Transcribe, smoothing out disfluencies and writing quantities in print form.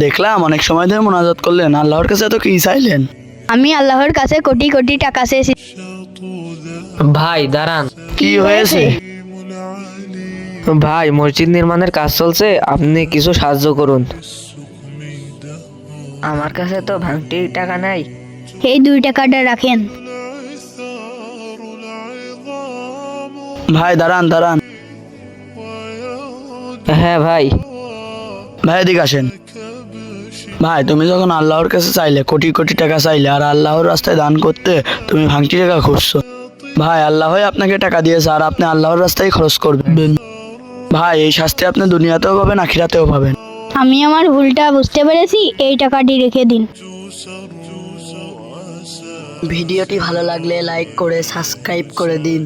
দেখলাম অনেক সময় ধরে মোনাজাত করলেন, আল্লাহর কাছে তো কি চাইলেন? আমি আল্লাহর কাছে কোটি কোটি টাকা চেয়েছি। ভাই দাঁড়ান, কি হয়েছে? ভাই মসজিদ নির্মাণের কাজ চলছে, আপনি কিছু সাহায্য করুন। আমার কাছে তো ভাঙটির টাকা নাই। এই 2 টাকাটা রাখেন। ভাই দাঁড়ান দাঁড়ান, হ্যাঁ ভাই। ভাই এদিকে আসেন। ভাই তুমি যখন আল্লাহর কাছে চাইলে, কোটি কোটি টাকা চাইলে, আর আল্লাহর রাস্তায় দান করতে তুমি ভাঙটি টাকা খুঁজছো। ভাই আল্লাহই আপনাকে টাকা দিয়েছে, আর আপনি আল্লাহর রাস্তায় খরচ করবেন। ভাই এই শাস্তি আপনি দুনিয়াতেও পাবেন, আখিরাতেও পাবেন। আমি আমার ভুলটা বুঝতে পেরেছি, এই টাকাটি রেখে দিন। ভিডিওটি ভালো লাগলে লাইক করে সাবস্ক্রাইব করে দিন।